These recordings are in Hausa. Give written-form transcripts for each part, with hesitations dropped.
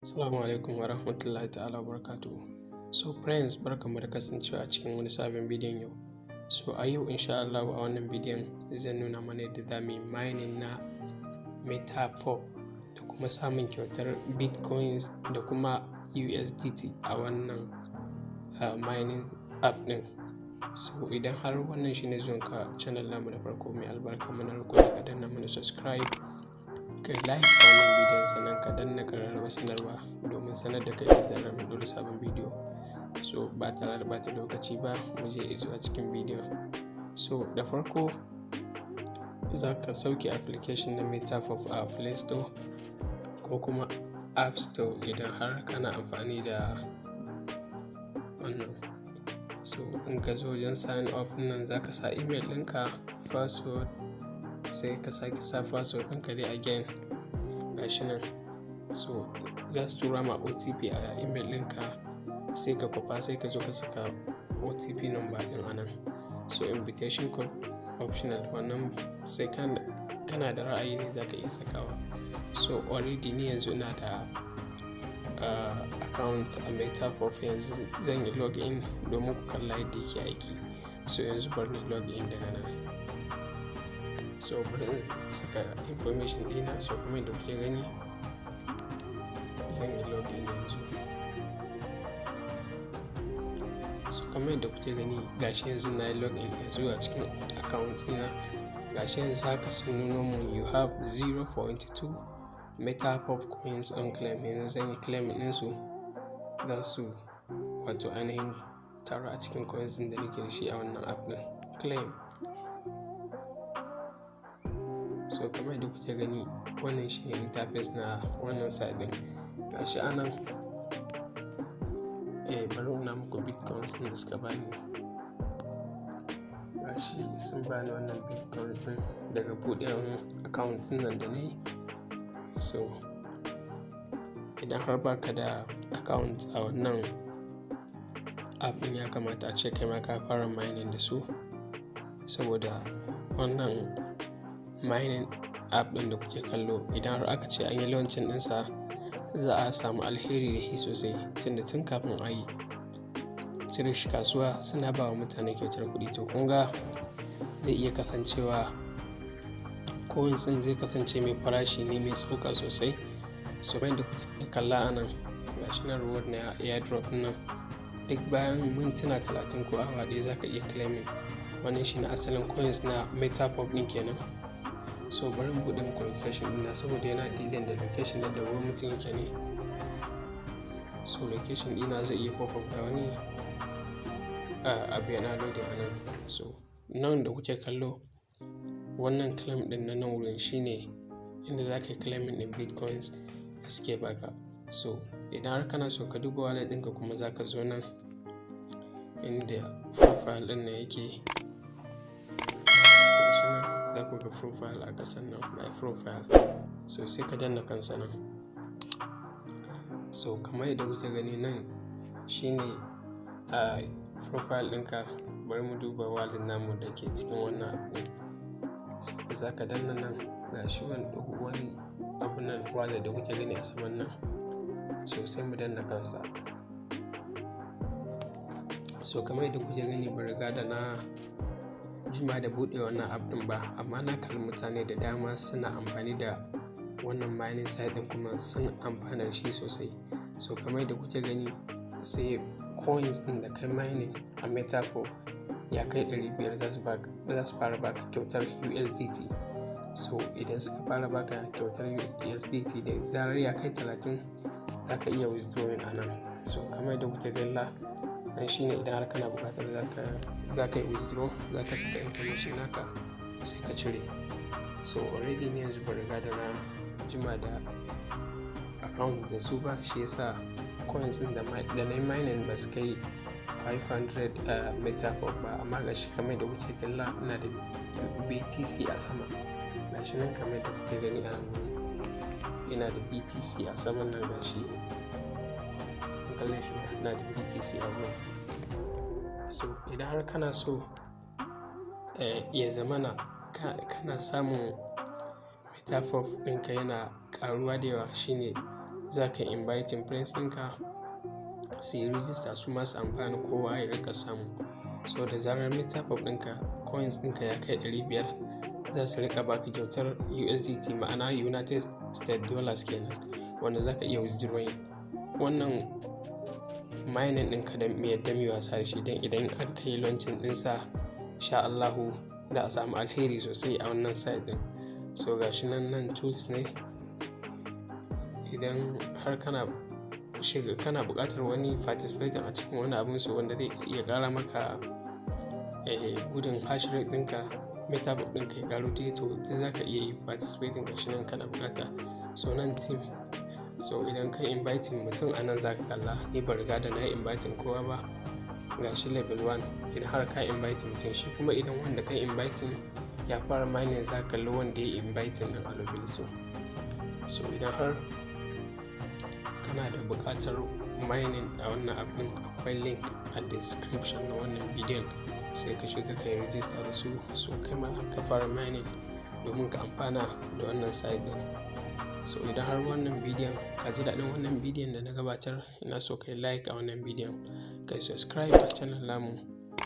Assalamu alaikum wa rahmatullahi ta'ala wa barakatuhu. So friends, barkamu da kasancewa a cikin wani sabon bidiyon yau. So a yau insha Allah a wannan bidiyon zan nuna mana yadda za mu yi mining na Metapop da kuma samun kyautar Bitcoins da kuma USDT a wannan mining app ɗin. So idan har wannan shine zuwanka channel namu da farko mai albarka, muna roƙo da ka danna mana subscribe, kai like wannan bidiyon, sannan ka danna ƙararrawar sanarwa domin sanar da kai da zarar mun ɗora sabon bidiyo. So ba tare da bata lokaci ba, mu je zuwa cikin bidiyon. So da farko za ka sauke application na Metapop a Play Store ko kuma App Store idan har kana amfani da wannan. So in ka zo wajen sign up nan za ka sa email ɗinka, password, sai ka sake sa password ɗinka dai again gashi nan. So za su tura ma OTP a email ɗinka, sai ka kwafa, sai ka zo ka saka OTP number ɗin a nan. So invitation code optional, wannan sai kana da ra'ayi ne za ka iya sakawa. So already ni yanzu ina da account a Metapop, yanzu zan yi login domin ku kalla yadda yake aiki. So yanzu bari ni login daga nan. So bari in saka information ɗina. So kuma yadda kuke gani zan yi login yanzu. So kamar yadda kuke gani gashi yanzu na yi login yanzu a cikin account ɗina. Gashi yanzu haka sun nuno mun you have 0.2 Metapop coins on claim. Yanzu zan yi claim ɗinsu, za su wato ainihin tara a cikin coins ɗin da nake da shi a wannan app ɗin. Claim. So kamar yadda kuke gani wannan shi ne interface na wannan site ɗin. Gashi anan bari in nuna muku bitcoins ɗin da suka bani. Gashi sun bani wannan bitcoins ɗin daga buɗewar account ɗin nan da na yi. So idan har baka da account a wannan app ɗin, ya kamata a ce kai ma ka fara mining da su, saboda wannan mining app ɗin da kuke kallo idan har aka ce an yi launching ɗinsa za a samu alheri da shi sosai, tunda tun kafin a yi cire shi kasuwa suna ba wa mutane kyautar kuɗi. To kun ga zai iya kasancewa coins ɗin zai kasance mai farashi ne mai tsoka sosai. So bayan da kuke kalla a nan gashi nan reward na airdrop nan, duk bayan mintuna 30 ko awa ɗaya za ka iya claiming. Wannan shi na asalin coins na Metapop ɗin kenan. So bari mu buɗe muku location ɗina saboda yana dealing da location da wurin mutum yake ne. So location ɗina zai iya pop up da wani abu yana loading a nan. So nan da kuke kallo wannan claim ɗin na nan wurin shine inda za ka yi claiming ɗin bitcoins da suke baka. So idan har kana so ka duba wallet ɗinka kuma za ka zo nan inda profile ɗin nan yake. Za ku ga profile a ƙasan nan, my profile. So sai ka danna kansa nan. So kamar yadda kuke gani nan shine profile ɗinka. Bari mu duba wallet namu da ke cikin wannan abu. So za ka danna nan, gashi wani abu nan wallet da kuke gani a saman nan. So sai mu danna kansa. So kamar yadda kuke gani ba riga da na jima da buɗe wannan app ɗin ba, amma na kalli mutane da dama suna amfani da wannan mining site ɗin kuma sun amfana da shi sosai. So kamar yadda kuke gani sai coins ɗin da kai mining a Metapop ya kai 500 za su fara baka kyautar USDT. So idan suka fara baka kyautar USDT da zarar ya kai 30 za ka iya withdrawing a nan. So kamar yadda kuke galla nan shine idan har kana buƙatar za ka yi withdraw, za ka saka information naka sai ka cire. So already ne yanzu ba riga da na jima da account da su ba, shi yasa coins ɗin da na yi mining ba su kai 500 Metapop ba, amma gashi kamar da kuke kalla ina da BTC a sama. Gashi nan kamar da kuke gani a nan ina da BTC a saman nan, gashi kallon shi ina da BTC a wurin. So idan har kana so ya zamana kana samun Metapop ɗinka yana ƙaruwa da yawa, shine za ka inviting friends ɗinka su yi register su masu amfani, kowa ya rika samu. So da zarar Metapop ɗinka coins ɗinka ya kai 500 za su rika baka kyautar USDT, ma'ana United States Dollars kenan, wanda za ka iya withdrawing. Wannan mining ɗinka da mai yadda mai wasa da shi, don idan an kai launching ɗinsa sha Allahu za a samu alheri sosai a wannan site ɗin. So ga shi nan tools ne. Idan har kana buƙatar wani participator a cikin wani abin su wanda zai iya ƙara maka gudun hash rate ɗinka, Metapop ɗinka ya ƙaru dai, to za ka iya yi participating. ga shi nan kana buƙata. So nan team, so idan ka inviting mutum a nan za ka kalla. Ni ba riga da na yi inviting kowa ba. Ga shi level 1 idan har ka inviting mutum, shi kuma idan wanda ka inviting ya fara mining za ka kalli wanda ya inviting ɗin a level 2. So idan har kana da buƙatar mining a wannan abin, akwai link a description na wannan bidiyon, sai ka shiga ka yi register da su, so kai ma ka fara mining domin ka amfana da wannan site ɗin. So idan har wannan bidiyon ka ji daɗin wannan bidiyon da na gabatar, ina so ka yi like a wannan bidiyon, ka yi subscribe a channel namu,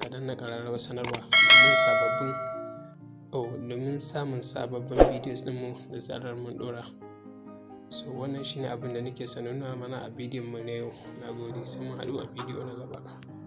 ka danna ƙararrawar sanarwa domin samun sababbin videos ɗinmu da zarar mun ɗora. So wannan shine abin da nake son nuna mana a bidiyon mu na yau. Na gode, sai mun haɗu a bidiyo na gaba.